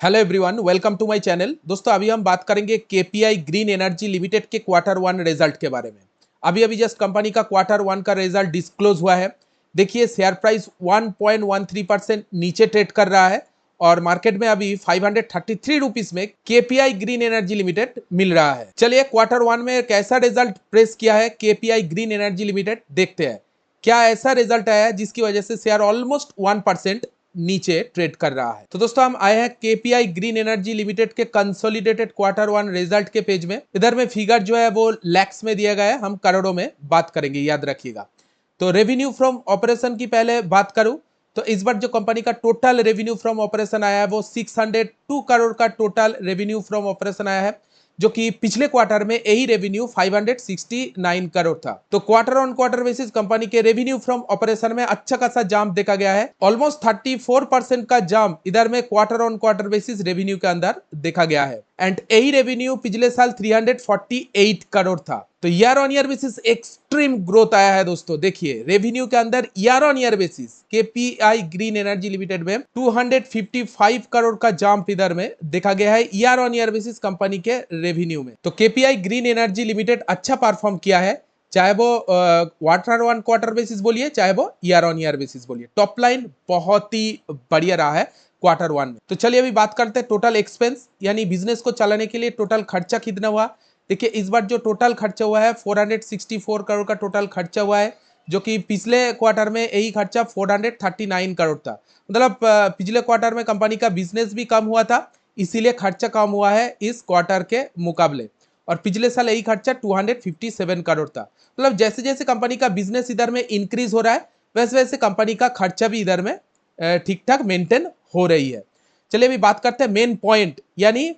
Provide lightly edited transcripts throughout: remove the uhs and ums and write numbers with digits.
Hello everyone, welcome to my channel. दोस्तों अभी हम बात करेंगे केपीआई ग्रीन एनर्जी लिमिटेड के क्वार्टर वन रिजल्ट के बारे में। अभी अभी जस्ट कंपनी का क्वार्टर वन का रिजल्ट डिस्क्लोज हुआ है। देखिए शेयर प्राइस 1.13% नीचे ट्रेड कर रहा है और मार्केट में अभी 533 रुपीज में केपीआई ग्रीन एनर्जी लिमिटेड मिल रहा है। चलिए क्वार्टर वन में कैसा रिजल्ट प्रेस किया है केपीआई ग्रीन एनर्जी लिमिटेड देखते हैं। क्या ऐसा रिजल्ट आया है जिसकी वजह से शेयर ऑलमोस्ट 1% नीचे ट्रेड कर रहा है। तो दोस्तों हम आए हैं केपीआई ग्रीन एनर्जी लिमिटेड के कंसोलिडेटेड क्वार्टर वन रिजल्ट के पेज में। इधर में फिगर जो है वो लैक्स में दिया गया है, हम करोड़ों में बात करेंगे, याद रखिएगा। तो रेवेन्यू फ्रॉम ऑपरेशन की पहले बात करूं तो इस बार जो कंपनी का टोटल रेवेन्यू फ्रॉम ऑपरेशन आया है वो 602 करोड़ का टोटल रेवेन्यू फ्रॉम ऑपरेशन आया है, जो कि पिछले क्वार्टर में यही रेवेन्यू 569 करोड़ था। तो quarter on quarter basis company के रेवेन्यू फ्रॉम ऑपरेशन में अच्छा खासा जंप देखा गया है। ऑलमोस्ट 34% का जंप इधर में quarter on quarter basis revenue के अंदर देखा गया है। एंड यही रेवेन्यू पिछले साल 348 करोड़ था। तो year on year basis extreme growth आया है दोस्तों। देखिए रेवेन्यू के अंदर year on year basis KPI green energy limited में 255 करोड़ का जंप इधर में देखा गया है year on year basis company के रेवेन्यू में। तो केपीआई ग्रीन एनर्जी लिमिटेड अच्छा परफॉर्म किया है, चाहे वो क्वार्टर वन क्वार्टर बेसिस बोलिए चाहे वो ईयर ऑन ईयर बेसिस बोलिए। टॉप लाइन बहुत ही बढ़िया रहा है क्वार्टर वन में। तो चलिए अभी बात करते हैं टोटल एक्सपेंस, यानी बिजनेस को चलाने के लिए टोटल खर्चा कितना हुआ। देखिए इस बार जो टोटल खर्चा हुआ है 464 करोड़ का टोटल खर्चा हुआ है, जो कि पिछले क्वार्टर में यही खर्चा 439 करोड़ था। मतलब पिछले क्वार्टर में कंपनी का बिजनेस भी कम हुआ था, इसीलिए खर्चा कम हुआ है इस क्वार्टर के मुकाबले। और पिछले साल यही खर्चा 257 करोड़ था। मतलब जैसे जैसे कंपनी का बिजनेस इधर में इंक्रीज हो रहा है वैसे वैसे कंपनी का खर्चा भी इधर में ठीक ठाक मेंटेन हो रही है। चलिए अभी बात करते हैं मेन पॉइंट, यानी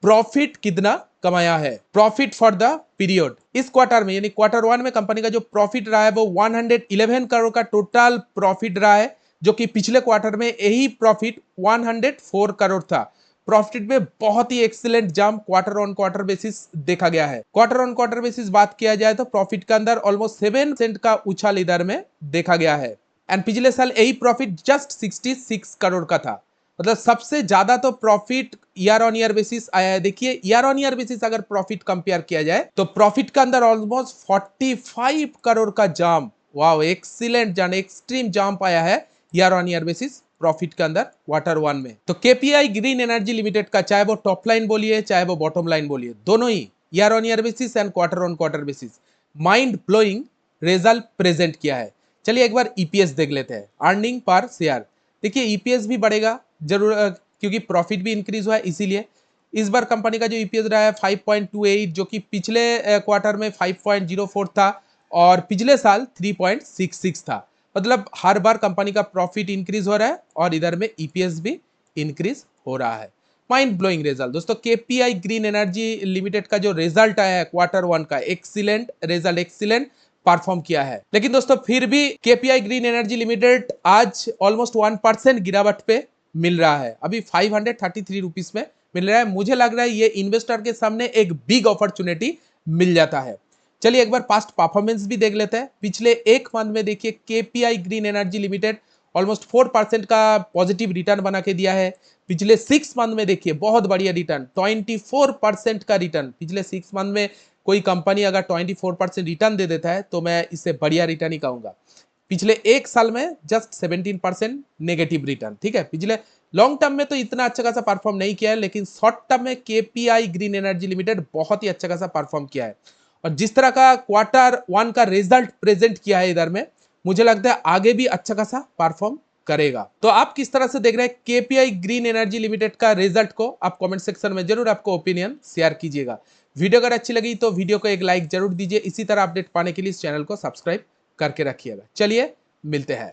प्रॉफिट कितना कमाया है, प्रॉफिट फॉर द पीरियड। इस क्वार्टर में यानी क्वार्टर वन में कंपनी का जो प्रॉफिट रहा है वो 111 करोड़ का टोटल प्रॉफिट रहा है, जो कि पिछले क्वार्टर में यही प्रॉफिट 104 करोड़ था। प्रॉफिट में बहुत ही excellent jump quarter on quarter basis देखा गया है। क्वार्टर ऑन क्वार्टर बेसिस बात किया जाए तो प्रॉफिट के अंदर ऑलमोस्ट 7% का उछाल इधर में देखा गया है। एंड पिछले साल यही प्रॉफिट जस्ट 66 करोड़ का था। मतलब सबसे ज्यादा तो profit year on year basis आया है। देखिए ईयर ऑन ईयर बेसिस अगर प्रॉफिट कंपेयर किया जाए तो प्रॉफिट के अंदर ऑलमोस्ट 45 करोड़ का jump, wow excellent jump, extreme jump आया है year on year basis profit के अंदर क्वार्टर वन में। तो केपीआई ग्रीन एनर्जी लिमिटेड का चाहे वो टॉप लाइन बोलिए चाहे वो बॉटम लाइन बोलिए, दोनों ही year on year basis and quarter on quarter basis mind blowing result present किया है। चलिए एक बार ईपीएस देख लेते हैं, अर्निंग पर शेयर। देखिए ईपीएस भी बढ़ेगा जरूर, क्योंकि प्रॉफिट भी इंक्रीज हुआ है, इसीलिए इस बार कंपनी का जो ईपीएस रहा है 5.28, जो कि पिछले क्वार्टर में 5.04 था और पिछले साल 3.66 था। मतलब हर बार कंपनी का प्रॉफिट इंक्रीज हो रहा है और इधर में ईपीएस भी इंक्रीज हो रहा है। माइंड ब्लोइंग रिजल्ट दोस्तों, केपीआई ग्रीन एनर्जी लिमिटेड का जो रिजल्ट आया है क्वार्टर वन का, एक्सीलेंट रिजल्ट, एक्सीलेंट परफॉर्म किया है। लेकिन दोस्तों फिर भी केपीआई ग्रीन एनर्जी लिमिटेड आज ऑलमोस्ट 1% गिरावट पे मिल रहा है। अभी 533 रुपीज में मिल रहा है। मुझे लग रहा है ये इन्वेस्टर के सामने एक बिग अपॉर्चुनिटी मिल जाता है। चलिए एक बार पास्ट परफॉर्मेंस भी देख लेते हैं। पिछले एक मंथ में देखिए KPI green energy limited almost 4% का पॉजिटिव रिटर्न बना के दिया है। पिछले 6 मंथ में देखिए बहुत बढ़िया रिटर्न, 24% का रिटर्न। पिछले 6 मंथ में कोई कंपनी अगर 24% रिटर्न दे देता है तो मैं इसे बढ़िया रिटर्न ही कहूंगा। पिछले एक साल में जस्ट 17% नेगेटिव रिटर्न। ठीक है, पिछले लॉन्ग टर्म में तो इतना अच्छा खासा परफॉर्म नहीं किया है, लेकिन शॉर्ट टर्म में केपीआई ग्रीन एनर्जी लिमिटेड बहुत ही अच्छा खासा परफॉर्म किया है। और जिस तरह का क्वार्टर वन का रिजल्ट प्रेजेंट किया है इधर में, मुझे लगता है आगे भी अच्छा खासा परफॉर्म करेगा। तो आप किस तरह से देख रहे हैं केपीआई ग्रीन एनर्जी लिमिटेड का रिजल्ट को, आप कमेंट सेक्शन में जरूर आपको ओपिनियन शेयर कीजिएगा। वीडियो अगर अच्छी लगी तो वीडियो को एक लाइक जरूर दीजिए। इसी तरह अपडेट पाने के लिए इस चैनल को सब्सक्राइब करके रखिएगा। चलिए मिलते हैं।